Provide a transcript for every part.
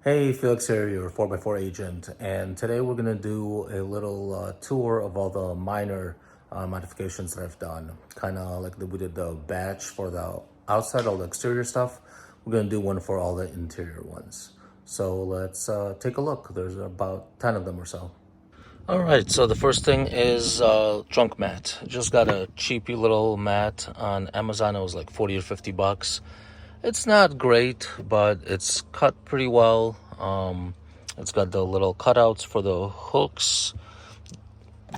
Hey, Felix here, your 4x4 agent, and today we're going to do a little tour of all the minor modifications that I've done. Kind of like we did the batch for the outside, all the exterior stuff. We're going to do one for all the interior ones. So let's take a look. There's about 10 of them or so. All right, so the first thing is trunk mat. Just got a cheapy little mat on Amazon. It was like 40 or 50 bucks. It's not great, but it's cut pretty well. It's got the little cutouts for the hooks.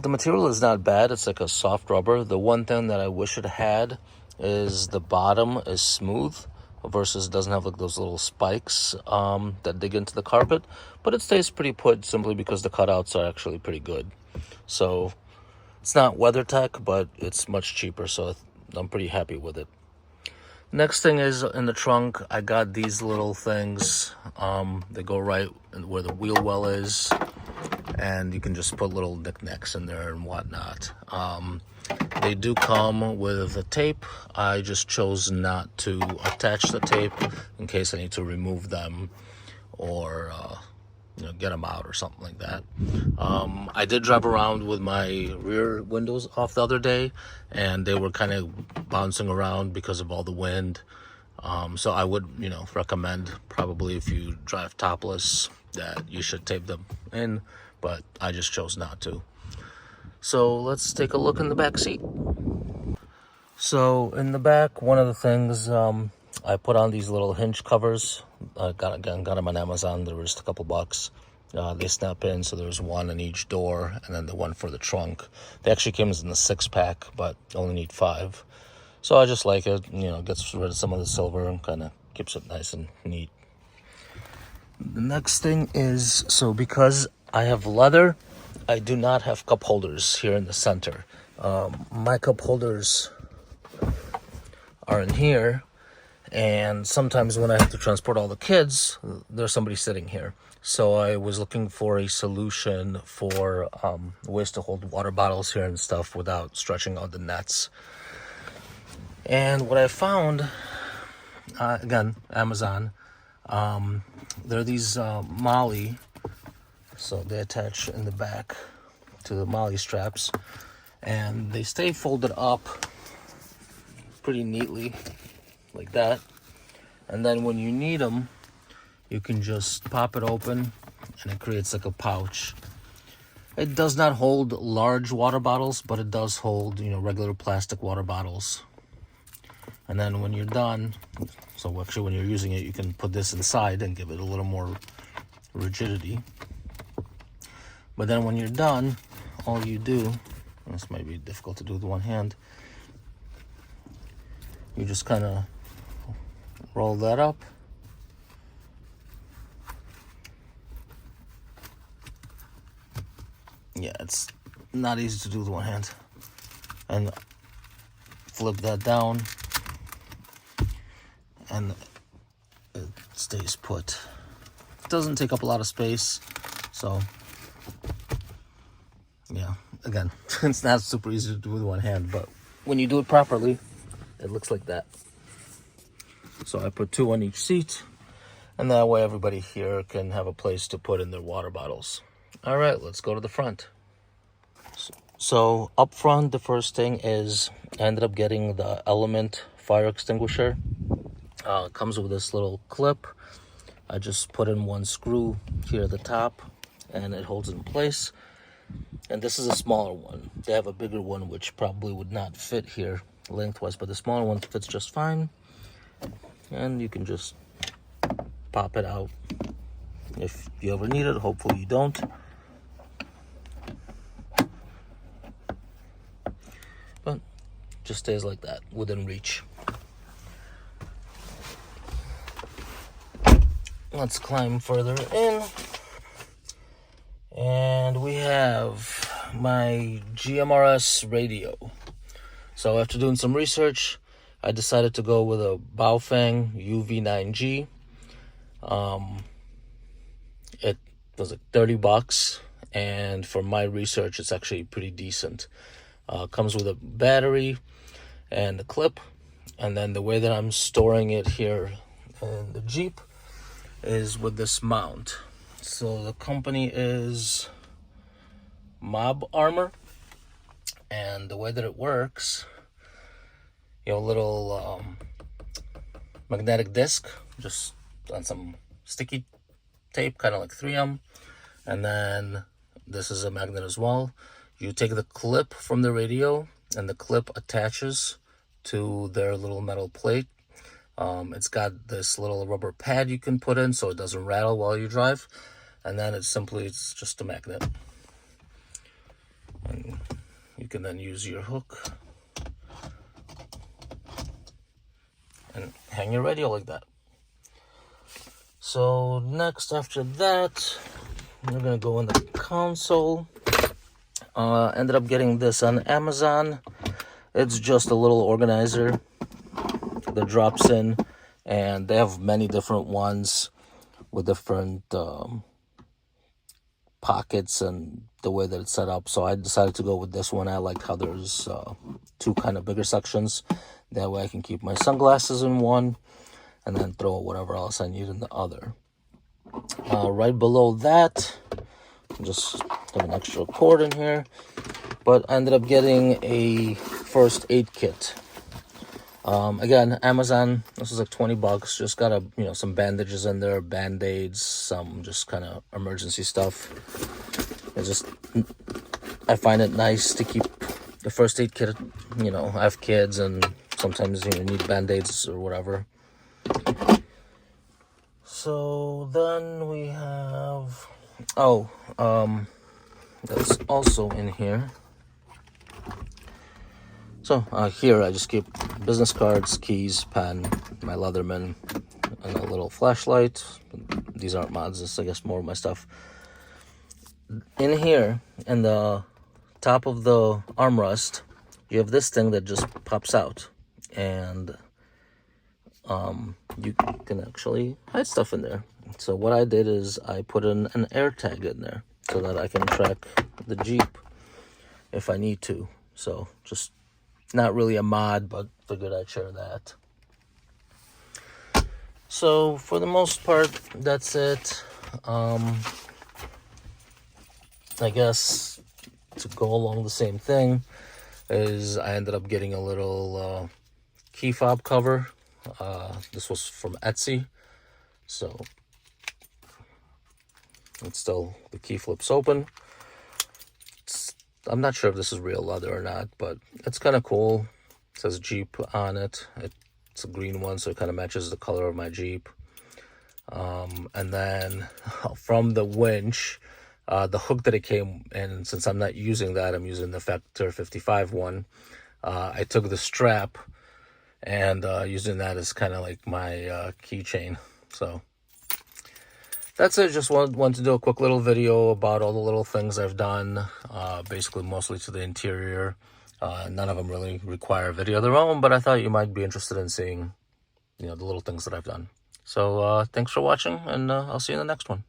The material is not bad. It's like a soft rubber. The one thing that I wish it had is the bottom is smooth versus doesn't have like those little spikes that dig into the carpet. But it stays pretty put simply because the cutouts are actually pretty good. So it's not WeatherTech, but it's much cheaper. So I'm pretty happy with it. Next thing is in the trunk, I got these little things. They go right where the wheel well is, and you can just put little knickknacks in there and whatnot. They do come with a tape. I just chose not to attach the tape in case I need to remove them or get them out or something like that. I did drive around with my rear windows off the other day, and they were kind of bouncing around because of all the wind. So I would, recommend probably if you drive topless that you should tape them in, but I just chose not to. So let's take a look in the back seat. So in the back, one of the things, I put on these little hinge covers. I got them on Amazon. They were just a couple bucks. They snap in, so there's one in each door, and then the one for the trunk. They actually came in the 6-pack, but only need 5. So I just like it. Gets rid of some of the silver and kind of keeps it nice and neat. The next thing is, so because I have leather, I do not have cup holders here in the center. My cup holders are in here. And sometimes when I have to transport all the kids, there's somebody sitting here. So I was looking for a solution for ways to hold water bottles here and stuff without stretching out the nets. And what I found, again, Amazon, there are these Molly. So they attach in the back to the Molly straps. And they stay folded up pretty neatly, like that. And then when you need them, you can just pop it open and it creates like a pouch. It does not hold large water bottles, but it does hold, regular plastic water bottles. And then when you're done, so actually when you're using it, you can put this inside and give it a little more rigidity. But then when you're done, all you do, this might be difficult to do with one hand, you just kind of roll that up. Yeah, it's not easy to do with one hand. And flip that down, and it stays put. It doesn't take up a lot of space, so yeah, again, it's not super easy to do with one hand, but when you do it properly, it looks like that. So I put 2 on each seat, and that way everybody here can have a place to put in their water bottles. All right, let's go to the front. So up front, the first thing is I ended up getting the Element fire extinguisher. It comes with this little clip. I just put in one screw here at the top, and it holds it in place. And this is a smaller one. They have a bigger one, which probably would not fit here lengthwise, but the smaller one fits just fine. And you can just pop it out if you ever need it. Hopefully you don't. But just stays like that, within reach. Let's climb further in. And we have my GMRS radio. So after doing some research, I decided to go with a Baofeng UV9G. It was like 30 bucks, and for my research, it's actually pretty decent. Comes with a battery and a clip, and then the way that I'm storing it here in the Jeep is with this mount. So the company is Mob Armor, and the way that it works, you know, a little magnetic disc just on some sticky tape, kind of like 3M, and then this is a magnet as well. You take the clip from the radio, and the clip attaches to their little metal plate. It's got this little rubber pad you can put in so it doesn't rattle while you drive, and then it's just a magnet. And you can then use your hook and hang your radio like that. So next, after that, we're gonna go in the console. Ended up getting this on Amazon. It's just a little organizer that drops in, and they have many different ones with different pockets and the way that it's set up. So I decided to go with this one. I like how there's two kind of bigger sections. That way I can keep my sunglasses in one and then throw whatever else I need in the other. Right below that, just have an extra cord in here, but I ended up getting a first aid kit. Again, Amazon, this was like $20. Just got some bandages in there, band-aids, some just kind of emergency stuff. I find it nice to keep the first aid kit. You know, I have kids, and sometimes you need band-aids or whatever. So then we have, that's also in here. So here I just keep business cards, keys, pen, my Leatherman, and a little flashlight. These aren't mods, this is, I guess, more of my stuff. In here, in the top of the armrest, you have this thing that just pops out, and you can actually hide stuff in there. So what I did is I put in an air tag in there so that I can track the Jeep if I need to. So just not really a mod, but figured I'd share that. So for the most part, that's it. I guess to go along the same thing is I ended up getting a little key fob cover. This was from Etsy, so it's still, the key flips open. I'm not sure if this is real leather or not, but it's kind of cool. It says Jeep on it. It's a green one, so it kind of matches the color of my Jeep. And then from the winch, the hook that it came in, since I'm not using that, I'm using the Factor 55 one. I took the strap and using that as kind of like my keychain. So that's it. Just wanted to do a quick little video about all the little things I've done, basically mostly to the interior. None of them really require a video of their own, but I thought you might be interested in seeing, the little things that I've done. So thanks for watching, and I'll see you in the next one.